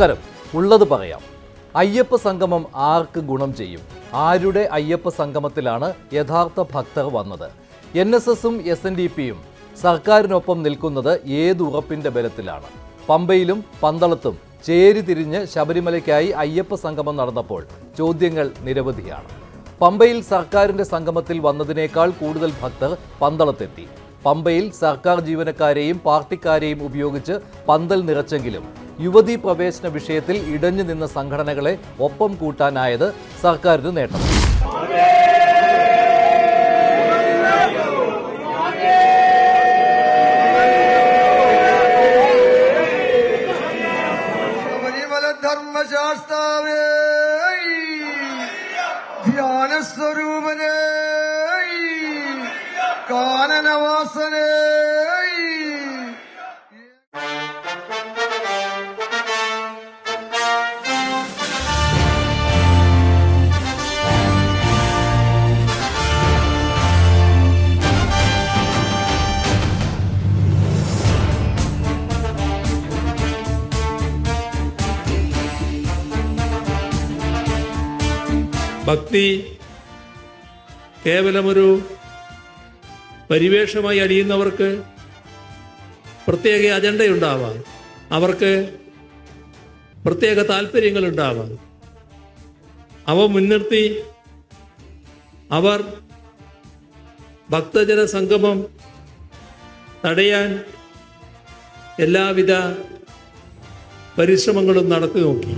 നമസ്കാരം. ഉള്ളത് പറയാം. അയ്യപ്പ സംഗമം ആർക്ക് ഗുണം ചെയ്യും? ആരുടെ അയ്യപ്പ സംഗമത്തിലാണ് യഥാർത്ഥ ഭക്തർ വന്നത്? NSSും SNDPയും സർക്കാരിനൊപ്പം നിൽക്കുന്നത് ഏത് ഉറപ്പിന്റെ ബലത്തിലാണ്? പമ്പയിലും പന്തളത്തും ചേരി തിരിഞ്ഞ് ശബരിമലയ്ക്കായി അയ്യപ്പ സംഗമം നടന്നപ്പോൾ ചോദ്യങ്ങൾ നിരവധിയാണ്. പമ്പയിൽ സർക്കാരിന്റെ സംഗമത്തിൽ വന്നതിനേക്കാൾ കൂടുതൽ ഭക്തർ പന്തളത്തെത്തി. പമ്പയിൽ സർക്കാർ ജീവനക്കാരെയും പാർട്ടിക്കാരെയും ഉപയോഗിച്ച് പന്തൽ നിറച്ചെങ്കിലും യുവതീ പ്രവേശന വിഷയത്തിൽ ഇടഞ്ഞു നിന്ന സംഘടനകളെ ഒപ്പം കൂട്ടാനായത് സർക്കാരിന് നേട്ടം. ധർമ്മശാസ്താവേ ധ്യാനസ്വരൂപനേ കാനനവാസനേ ഭക്തി കേവലമൊരു പരിവേഷമായി അണിയുന്നവർക്ക് പ്രത്യേക അജണ്ടയുണ്ടാവാം, അവർക്ക് പ്രത്യേക താല്പര്യങ്ങളുണ്ടാവാം. അവ മുൻനിർത്തി അവർ ഭക്തജന സംഗമം തടയാൻ എല്ലാവിധ പരിശ്രമങ്ങളും നടത്തി നോക്കി.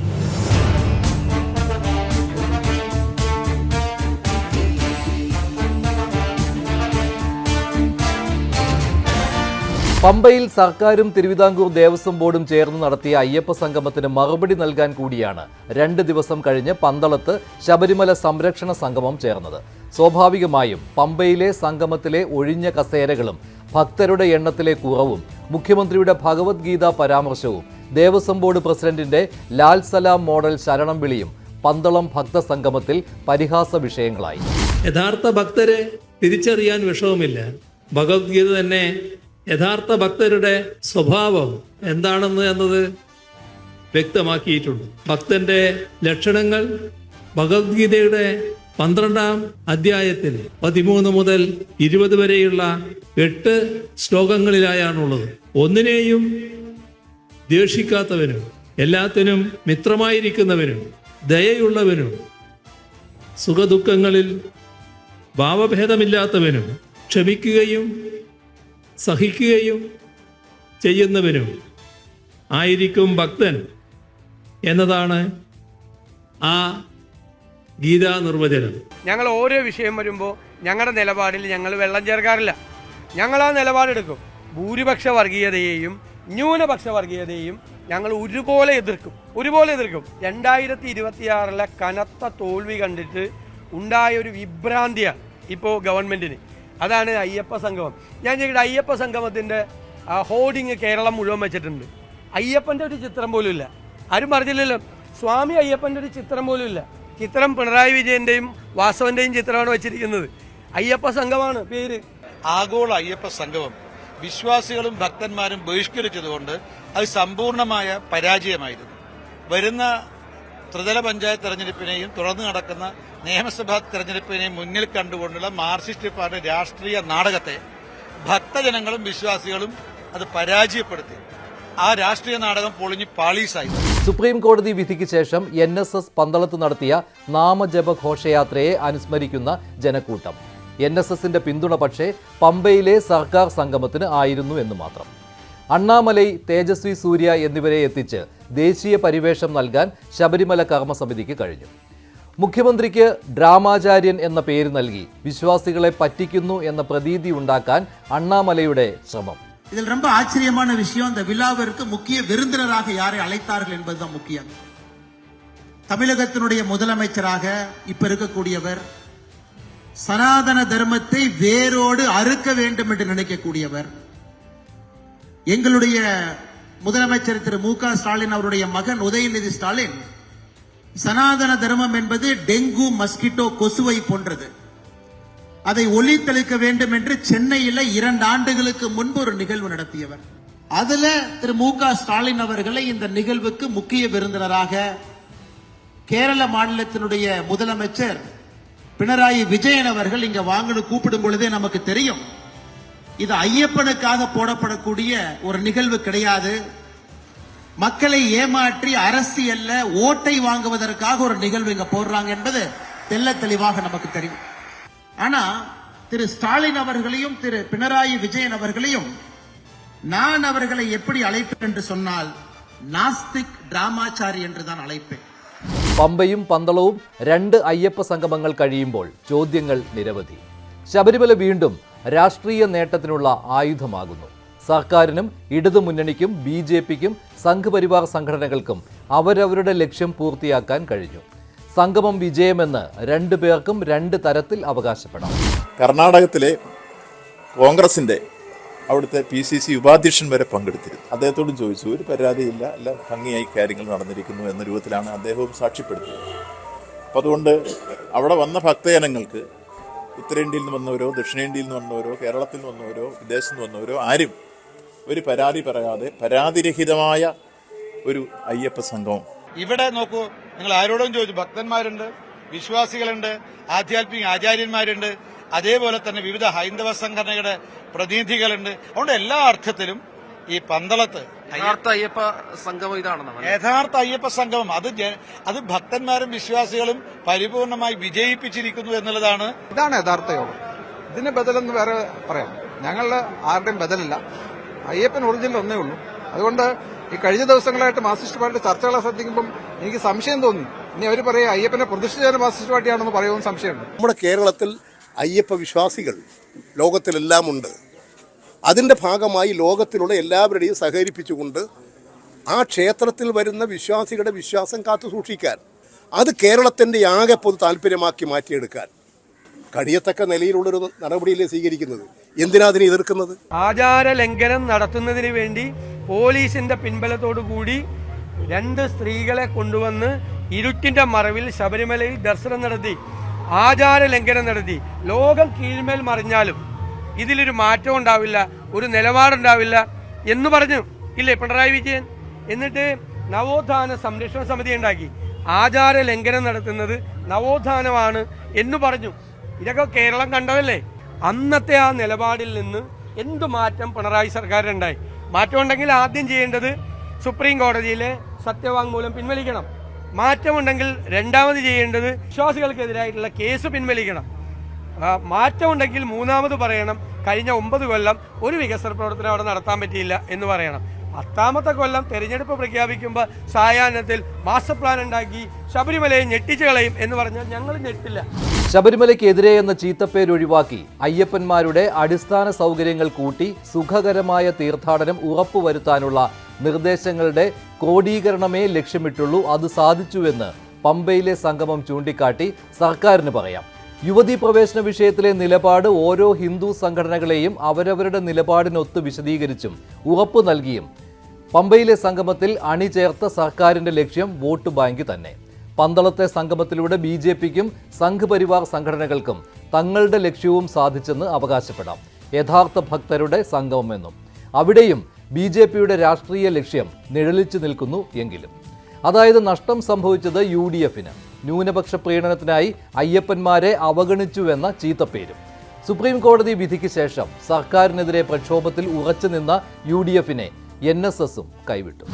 പമ്പയിൽ സർക്കാരും തിരുവിതാംകൂർ ദേവസ്വം ബോർഡും ചേർന്ന് നടത്തിയ അയ്യപ്പ സംഗമത്തിന് മറുപടി നൽകാൻ കൂടിയാണ് 2 ദിവസം കഴിഞ്ഞ് പന്തളത്ത് ശബരിമല സംരക്ഷണ സംഗമം ചേർന്നത്. സ്വാഭാവികമായും പമ്പയിലെ സംഗമത്തിലെ ഒഴിഞ്ഞ കസേരകളും ഭക്തരുടെ എണ്ണത്തിലെ കുറവും മുഖ്യമന്ത്രിയുടെ ഭഗവത്ഗീത പരാമർശവും ദേവസ്വം ബോർഡ് പ്രസിഡന്റിന്റെ ലാൽ സലാം മോഡൽ ശരണം വിളിയും പന്തളം ഭക്തസംഗമത്തിൽ പരിഹാസ വിഷയങ്ങളായി. യഥാർത്ഥ ഭക്തരെ തിരിച്ചറിയാൻ വിഷമമില്ല. ഭഗവത്ഗീത തന്നെ യഥാർത്ഥ ഭക്തരുടെ സ്വഭാവം എന്താണെന്ന് എന്നത് വ്യക്തമാക്കിയിട്ടുണ്ട്. ഭക്തന്റെ ലക്ഷണങ്ങൾ ഭഗവത്ഗീതയുടെ 12-ാം അധ്യായത്തിൽ 13 മുതൽ 20 വരെയുള്ള 8 ശ്ലോകങ്ങളിലായാണുള്ളത്. ഒന്നിനെയും ദ്വേഷിക്കാത്തവനും എല്ലാത്തിനും മിത്രമായിരിക്കുന്നവനും ദയയുള്ളവനും സുഖദുഃഖങ്ങളിൽ ഭാവഭേദമില്ലാത്തവനും ക്ഷമിക്കുകയും സഹിക്കുകയും ചെയ്യുന്നവനും ആയിരിക്കും ഭക്തൻ എന്നതാണ് ആ ഗീതാ നിർവചനം. ഞങ്ങൾ ഓരോ വിഷയം വരുമ്പോൾ ഞങ്ങളുടെ നിലപാടിൽ ഞങ്ങൾ വെള്ളം ചേർക്കാറില്ല. ഞങ്ങൾ ആ നിലപാടെടുക്കും. ഭൂരിപക്ഷ വർഗീയതയെയും ന്യൂനപക്ഷ വർഗീയതയെയും ഞങ്ങൾ ഒരുപോലെ എതിർക്കും. 2026 കനത്ത തോൽവി കണ്ടിട്ട് ഉണ്ടായ ഒരു വിഭ്രാന്തിയാണ് ഇപ്പോൾ ഗവൺമെൻറ്റിന്. അതാണ് അയ്യപ്പ സംഗമം. ഞാൻ ചോദിക്കട്ടെ, അയ്യപ്പ സംഗമത്തിൻ്റെ ഹോർഡിങ് കേരളം മുഴുവൻ വെച്ചിട്ടുണ്ട്. അയ്യപ്പൻ്റെ ഒരു ചിത്രം പോലും ഇല്ല. ആരും പറഞ്ഞില്ലല്ലോ. സ്വാമി അയ്യപ്പൻ്റെ ഒരു ചിത്രം പോലും ഇല്ല. ചിത്രം പിണറായി വിജയൻ്റെയും വാസവൻ്റെയും ചിത്രമാണ് വെച്ചിരിക്കുന്നത്. അയ്യപ്പ സംഗമമാണ് പേര്. ആഗോള അയ്യപ്പ സംഗമം വിശ്വാസികളും ഭക്തന്മാരും ബഹിഷ്കരിച്ചതുകൊണ്ട് അത് സമ്പൂർണമായ പരാജയമായിരുന്നു. വരുന്ന ത്രിതല പഞ്ചായത്ത് തെരഞ്ഞെടുപ്പിനെയും തുടർന്ന് നടക്കുന്ന നിയമസഭാ തെരഞ്ഞെടുപ്പിനെയും മുന്നിൽ കണ്ടുകൊണ്ടുള്ള മാർക്സിസ്റ്റ് പാർട്ടി രാഷ്ട്രീയ നാടകത്തെ ഭക്തജനങ്ങളും വിശ്വാസികളും അത് പരാജയപ്പെടുത്തി. ആ രാഷ്ട്രീയ നാടകം പൊളിഞ്ഞ് പാളീസായി. സുപ്രീം കോടതി വിധിക്ക് ശേഷം NSS പന്തളത്ത് നടത്തിയ നാമജപ ഘോഷയാത്രയെ അനുസ്മരിക്കുന്ന ജനക്കൂട്ടം. NSSന്റെ പിന്തുണ പക്ഷേ പമ്പയിലെ സർക്കാർ സംഗമത്തിന് ആയിരുന്നു എന്ന് മാത്രം. അണ്ണാമലൈ, തേജസ്വി സൂര്യ എന്നിവരെ എത്തിച്ച് ദേശീയ പരിവേഷം നൽകാൻ ശബരിമല കർമ്മസമിതിക്ക് കഴിഞ്ഞു. മുഖ്യമന്ത്രിക്ക് ഡ്രാമാചാര്യൻ എന്ന പേര് നൽകി വിശ്വാസികളെ പറ്റിക്കുന്നു എന്ന പ്രതീതി ഉണ്ടാക്കാൻ അണ്ണാമലയുടെ ശ്രമം. இதில் ரொம்ப ஆச்சரியமான விஷயம், இந்த விழாவிற்கு முக்கிய விருந்தினராக யாரை அழைத்தார்கள் என்பதுதான் முக்கியம். தமிழகத்தினுடைய முதலமைச்சராக இப்ப இருக்கக்கூடியவர் சனாதன தர்மத்தை வேரோடு அறுக்க வேண்டும் என்று நினைக்கக்கூடியவர். எங்களுடைய முதலமைச்சர் திரு மு க ஸ்டாலின் அவருடைய மகன் உதயநிதி ஸ்டாலின் சனாதன தர்மம் என்பது டெங்கு மஸ்கிட்டோ கொசுவை போன்றது, அதை ஒழித்தளிக்க வேண்டும் என்று சென்னையில் 2 ஆண்டுகளுக்கு முன்பு ஒரு நிகழ்வு நடத்தியவர். அதுல திரு மு.க. ஸ்டாலின் அவர்களை இந்த நிகழ்வுக்கு முக்கிய விருந்தினராக கேரள மாநிலத்தினுடைய முதலமைச்சர் பினராயி விஜயன் அவர்கள் இங்க வாங்கன்னு கூப்பிடும் பொழுதே நமக்கு தெரியும் இது ஐயப்பனுக்காக போடப்படக்கூடிய ஒரு நிகழ்வு கிடையாது. மக்களை ஏமாற்றி அரசியல்ல ஓட்டை வாங்குவதற்காக ஒரு நிகழ்வு இங்க போடுறாங்க என்பது தெள்ள தெளிவாக நமக்கு தெரியும். ஆனா திரு ஸ்டாலின் அவர்களையும் திரு பினராயி விஜயன் அவர்களையும் நான் அவர்களை எப்படி அழைப்பேன் என்று சொன்னால் நாஸ்திக் டிராமாச்சாரி என்றுதான் அழைப்பேன். പമ്പയും പന്തളവും 2 അയ്യപ്പ സംഗമങ്ങൾ കഴിയുമ്പോൾ ചോദ്യങ്ങൾ നിരവധി. ശബരിമല വീണ്ടും രാഷ്ട്രീയ നേട്ടത്തിനുള്ള ആയുധമാകുന്നു. സർക്കാരിനും ഇടതുമുന്നണിക്കും ബി.ജെ.പിക്കും സംഘപരിവാർ സംഘടനകൾക്കും അവരവരുടെ ലക്ഷ്യം പൂർത്തിയാക്കാൻ കഴിഞ്ഞു. സംഗമം വിജയമെന്ന് 2 പേർക്കും 2 തരത്തിൽ അവകാശപ്പെടാം. കർണാടകത്തിലെ കോൺഗ്രസിന്റെ അവിടുത്തെ PCC ഉപാധ്യക്ഷൻ വരെ പങ്കെടുത്തിരുന്നു. അദ്ദേഹത്തോടും ചോദിച്ചു, ഒരു പരാതിയില്ല, എല്ലാം ഭംഗിയായി കാര്യങ്ങൾ നടന്നിരിക്കുന്നു എന്ന രൂപത്തിലാണ് അദ്ദേഹവും സാക്ഷ്യപ്പെടുത്തിയത്. അപ്പം അതുകൊണ്ട് അവിടെ വന്ന ഭക്തജനങ്ങൾക്ക് ഉത്തരേന്ത്യയിൽ നിന്ന് വന്നവരോ ദക്ഷിണേന്ത്യയിൽ നിന്ന് വന്നവരോ കേരളത്തിൽ നിന്ന് വന്നവരോ വിദേശത്ത് നിന്ന് വന്നവരോ ആരും ഒരു പരാതി പറയാതെ പരാതിരഹിതമായ ഒരു അയ്യപ്പ സംഗമം. ഇവിടെ നോക്കൂ, നിങ്ങൾ ആരോടും ചോദിച്ചു, ഭക്തന്മാരുണ്ട്, വിശ്വാസികളുണ്ട്, ആധ്യാത്മിക ആചാര്യന്മാരുണ്ട്, അതേപോലെ തന്നെ വിവിധ ഹൈന്ദവ സംഘടനയുടെ പ്രതിനിധികളുണ്ട്. അതുകൊണ്ട് എല്ലാ അർത്ഥത്തിലും ഈ പന്തളത്ത് യഥാർത്ഥ അയ്യപ്പ സംഗമം ഇതാണെന്നാണ്. യഥാർത്ഥ അയ്യപ്പ സംഗമം അത് ഭക്തന്മാരും വിശ്വാസികളും പരിപൂർണമായി വിജയിപ്പിച്ചിരിക്കുന്നു എന്നുള്ളതാണ്. ഇതാണ് യഥാർത്ഥ യോഗം. ഇതിന് ബദലെന്ന് വേറെ പറയാം. ഞങ്ങളുടെ ആരുടെയും ബദലില്ല. അയ്യപ്പൻ ഒറിജിനൽ ഒന്നേ ഉള്ളൂ. അതുകൊണ്ട് ഈ കഴിഞ്ഞ ദിവസങ്ങളായിട്ട് മാർക്സിസ്റ്റ് പാർട്ടി ചർച്ചകളെ ശ്രദ്ധിക്കുമ്പം എനിക്ക് സംശയം തോന്നി. ഇനി അവർ പറയാം അയ്യപ്പനെ പ്രതിഷ്ഠിച്ച മാർക്സിസ്റ്റ് പാർട്ടിയാണെന്ന് പറയുമെന്ന് സംശയമുണ്ട്. നമ്മുടെ കേരളത്തിൽ അയ്യപ്പ വിശ്വാസികൾ ലോകത്തിലെല്ലാം ഉണ്ട്. അതിൻ്റെ ഭാഗമായി ലോകത്തിലുള്ള എല്ലാവരുടെയും സഹകരിപ്പിച്ചുകൊണ്ട് ആ ക്ഷേത്രത്തിൽ വരുന്ന വിശ്വാസികളുടെ വിശ്വാസം കാത്തു സൂക്ഷിക്കാൻ, അത് കേരളത്തിൻ്റെ ആകെ പൊതു താല്പര്യമാക്കി മാറ്റിയെടുക്കാൻ കഴിയത്തക്ക നിലയിലുള്ളൊരു നടപടിയിലേ സ്വീകരിക്കുന്നത്. എന്തിനാ അതിനെ എതിർക്കുന്നത്? ആചാര ലംഘനം നടത്തുന്നതിന് വേണ്ടി പോലീസിന്റെ പിൻബലത്തോടു കൂടി 2 സ്ത്രീകളെ കൊണ്ടുവന്ന് ഇരുട്ടിന്റെ മറവിൽ ശബരിമലയിൽ ദർശനം നടത്തി, ആചാര ലംഘനം നടത്തി. ലോകം കീഴ്മേൽ മറിഞ്ഞാലും ഇതിലൊരു മാറ്റം ഉണ്ടാവില്ല, ഒരു നിലപാടുണ്ടാവില്ല എന്ന് പറഞ്ഞു ഇല്ലേ പിണറായി വിജയൻ? എന്നിട്ട് നവോത്ഥാന സംരക്ഷണ സമിതി ഉണ്ടാക്കി. ആചാര ലംഘനം നടത്തുന്നത് നവോത്ഥാനമാണ് എന്ന് പറഞ്ഞു. ഇതൊക്കെ കേരളം കണ്ടതല്ലേ? അന്നത്തെ ആ നിലപാടിൽ നിന്ന് എന്തു മാറ്റം പിണറായി സർക്കാരുണ്ടായി? മാറ്റം ഉണ്ടെങ്കിൽ ആദ്യം ചെയ്യേണ്ടത് സുപ്രീം കോടതിയിലെ സത്യവാങ്മൂലം പിൻവലിക്കണം. മാറ്റമുണ്ടെങ്കിൽ രണ്ടാമത് ചെയ്യേണ്ടത് വിശ്വാസികൾക്കെതിരായിട്ടുള്ള കേസ് പിൻവലിക്കണം. മാറ്റമുണ്ടെങ്കിൽ മൂന്നാമത് പറയണം കഴിഞ്ഞ 9 കൊല്ലം ഒരു വികസന പ്രവർത്തനം അവിടെ നടത്താൻ പറ്റിയില്ല എന്ന് പറയണം. 10ാമത്തെ കൊല്ലം തെരഞ്ഞെടുപ്പ് പ്രഖ്യാപിക്കുമ്പോൾ സായാഹ്നത്തിൽ മാസ്റ്റർ പ്ലാൻ ഉണ്ടാക്കി ശബരിമലയെ ഞെട്ടിച്ചു കളയും എന്ന് പറഞ്ഞാൽ ഞങ്ങൾ ഞെട്ടില്ല. ശബരിമലയ്ക്കെതിരെ എന്ന ചീത്തപ്പേരൊഴിവാക്കി അയ്യപ്പന്മാരുടെ അടിസ്ഥാന സൗകര്യങ്ങൾ കൂട്ടി സുഖകരമായ തീർത്ഥാടനം ഉറപ്പുവരുത്താനുള്ള നിർദ്ദേശങ്ങളുടെ ക്രോഡീകരണമേ ലക്ഷ്യമിട്ടുള്ളൂ. അത് സാധിച്ചുവെന്ന് പമ്പയിലെ സംഗമം ചൂണ്ടിക്കാട്ടി സർക്കാരിന് പറയാം. യുവതീ പ്രവേശന വിഷയത്തിലെ നിലപാട് ഓരോ ഹിന്ദു സംഘടനകളെയും അവരവരുടെ നിലപാടിനൊത്ത് വിശദീകരിച്ചും ഉറപ്പു നൽകിയും പമ്പയിലെ സംഗമത്തിൽ അണിചേർത്ത സർക്കാരിന്റെ ലക്ഷ്യം വോട്ട് ബാങ്ക് തന്നെ. പന്തളത്തെ സംഗമത്തിലൂടെ ബി.ജെ.പിക്കും സംഘപരിവാർ സംഘടനകൾക്കും തങ്ങളുടെ ലക്ഷ്യവും സാധിച്ചെന്ന് അവകാശപ്പെടാം. യഥാർത്ഥ ഭക്തരുടെ സംഗമമെന്നും അവിടെയും ബി.ജെ.പിയുടെ രാഷ്ട്രീയ ലക്ഷ്യം നിഴലിച്ചു നിൽക്കുന്നു എങ്കിലും, അതായത് നഷ്ടം സംഭവിച്ചത് UDF-ന്. ന്യൂനപക്ഷ പ്രീണനത്തിനായി അയ്യപ്പന്മാരെ അവഗണിച്ചുവെന്ന ചീത്തപ്പേരും. സുപ്രീം കോടതി വിധിക്ക് ശേഷം സർക്കാരിനെതിരെ പ്രക്ഷോഭത്തിൽ ഉറച്ചുനിന്ന UDF-നെ NSS-ഉം കൈവിട്ടു.